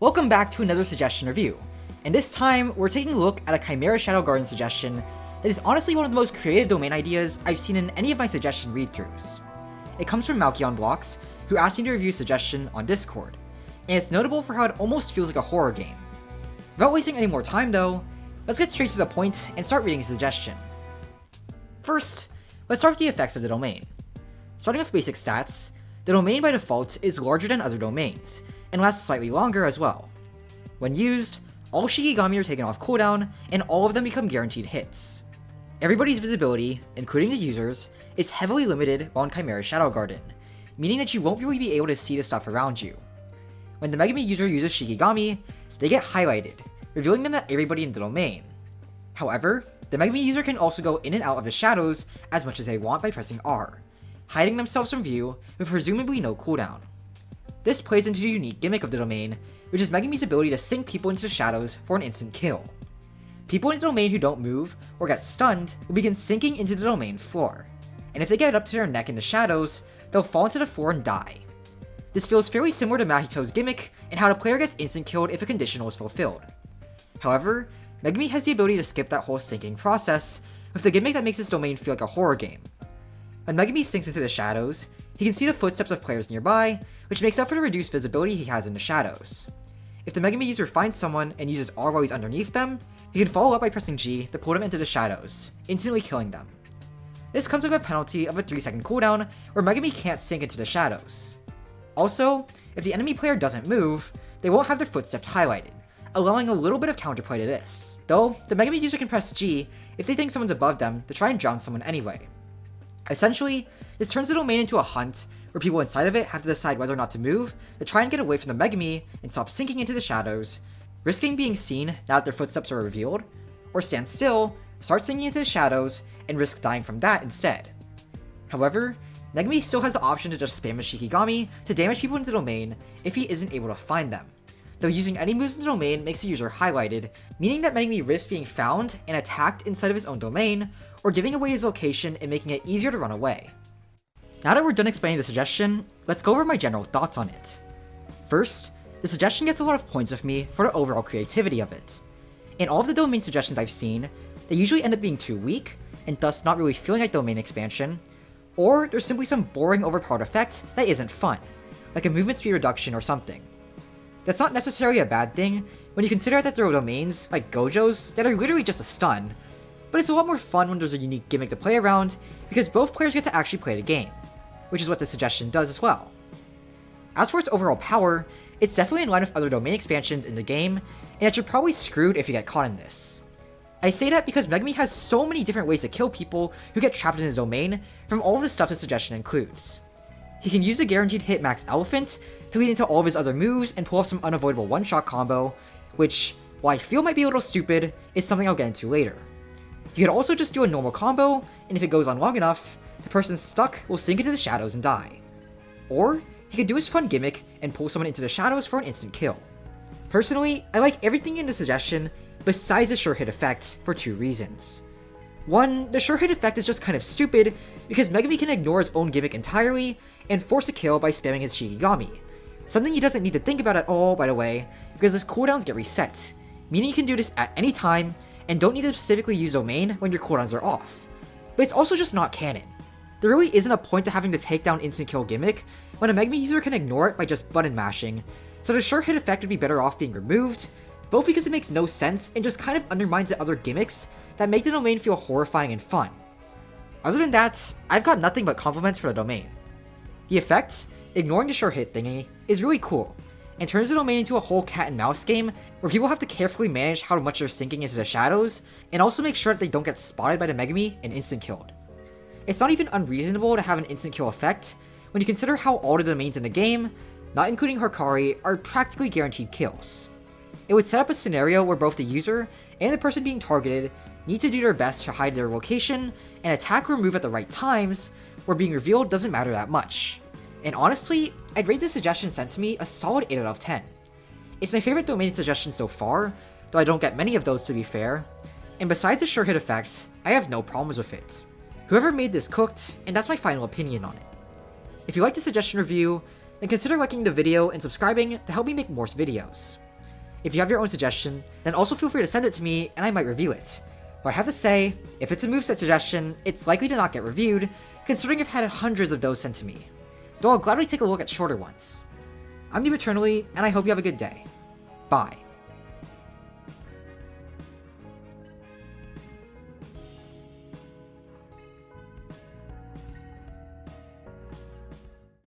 Welcome back to another suggestion review, and this time we're taking a look at a Chimera Shadow Garden suggestion that is honestly one of the most creative domain ideas I've seen in any of my suggestion read-throughs. It comes from Blocks, who asked me to review a suggestion on Discord, and it's notable for how it almost feels like a horror game. Without wasting any more time though, let's get straight to the point and start reading the suggestion. First, let's start with the effects of the domain. Starting with basic stats, the domain by default is larger than other domains, and lasts slightly longer as well. When used, all Shikigami are taken off cooldown, and all of them become guaranteed hits. Everybody's visibility, including the users, is heavily limited while in Chimera Shadow Garden, meaning that you won't really be able to see the stuff around you. When the Megami user uses Shikigami, they get highlighted, revealing them to everybody in the domain. However, the Megami user can also go in and out of the shadows as much as they want by pressing R, hiding themselves from view with presumably no cooldown. This plays into the unique gimmick of the domain, which is Megami's ability to sink people into the shadows for an instant kill. People in the domain who don't move or get stunned will begin sinking into the domain floor, and if they get up to their neck in the shadows, they'll fall into the floor and die. This feels fairly similar to Mahito's gimmick and how the player gets instant killed if a conditional is fulfilled. However, Megami has the ability to skip that whole sinking process with the gimmick that makes this domain feel like a horror game. When Megami sinks into the shadows, he can see the footsteps of players nearby, which makes up for the reduced visibility he has in the shadows. If the Megami user finds someone and uses R while he's underneath them, he can follow up by pressing G to pull them into the shadows, instantly killing them. This comes with a penalty of a 3-second cooldown where Megami can't sink into the shadows. Also, if the enemy player doesn't move, they won't have their footsteps highlighted, allowing a little bit of counterplay to this. Though, the Megami user can press G if they think someone's above them to try and drown someone anyway. Essentially, this turns the domain into a hunt where people inside of it have to decide whether or not to move to try and get away from the Megami and stop sinking into the shadows, risking being seen now that their footsteps are revealed, or stand still, start sinking into the shadows, and risk dying from that instead. However, Megami still has the option to just spam his Shikigami to damage people in the domain if he isn't able to find them, though using any moves in the domain makes the user highlighted, meaning that Megami risks being found and attacked inside of his own domain, or giving away his location and making it easier to run away. Now that we're done explaining the suggestion, let's go over my general thoughts on it. First, the suggestion gets a lot of points with me for the overall creativity of it. In all of the domain suggestions I've seen, they usually end up being too weak, and thus not really feeling like domain expansion, or there's simply some boring overpowered effect that isn't fun, like a movement speed reduction or something. That's not necessarily a bad thing when you consider that there are domains, like Gojos, that are literally just a stun, but it's a lot more fun when there's a unique gimmick to play around because both players get to actually play the game, which is what this suggestion does as well. As for its overall power, it's definitely in line with other domain expansions in the game, and that you're probably screwed if you get caught in this. I say that because Megami has so many different ways to kill people who get trapped in his domain from all of the stuff the suggestion includes. He can use a guaranteed hit max elephant to lead into all of his other moves and pull off some unavoidable one-shot combo, which, while I feel might be a little stupid, is something I'll get into later. You could also just do a normal combo, and if it goes on long enough, the person stuck will sink into the shadows and die. Or, he could do his fun gimmick and pull someone into the shadows for an instant kill. Personally, I like everything in the suggestion besides the sure hit effect for two reasons. One, the sure hit effect is just kind of stupid because Megami can ignore his own gimmick entirely and force a kill by spamming his Shikigami, something he doesn't need to think about at all, by the way, because his cooldowns get reset, meaning you can do this at any time and don't need to specifically use domain when your cooldowns are off. But it's also just not canon. There really isn't a point to having to take down instant kill gimmick when a Megami user can ignore it by just button mashing, so the sure hit effect would be better off being removed, both because it makes no sense and just kind of undermines the other gimmicks that make the domain feel horrifying and fun. Other than that, I've got nothing but compliments for the domain. The effect, ignoring the sure hit thingy, is really cool, and turns the domain into a whole cat and mouse game where people have to carefully manage how much they're sinking into the shadows, and also make sure that they don't get spotted by the Megami and instant killed. It's not even unreasonable to have an instant kill effect when you consider how all the domains in the game, not including Harkari, are practically guaranteed kills. It would set up a scenario where both the user and the person being targeted need to do their best to hide their location and attack or move at the right times, where being revealed doesn't matter that much. And honestly, I'd rate this suggestion sent to me a solid 8 out of 10. It's my favorite domain suggestion so far, though I don't get many of those to be fair, and besides the sure hit effects, I have no problems with it. Whoever made this cooked, and that's my final opinion on it. If you like the suggestion review, then consider liking the video and subscribing to help me make more videos. If you have your own suggestion, then also feel free to send it to me and I might review it. But I have to say, if it's a moveset suggestion, it's likely to not get reviewed, considering I've had hundreds of those sent to me. Though I'll gladly take a look at shorter ones. I'm New Eternally, and I hope you have a good day. Bye.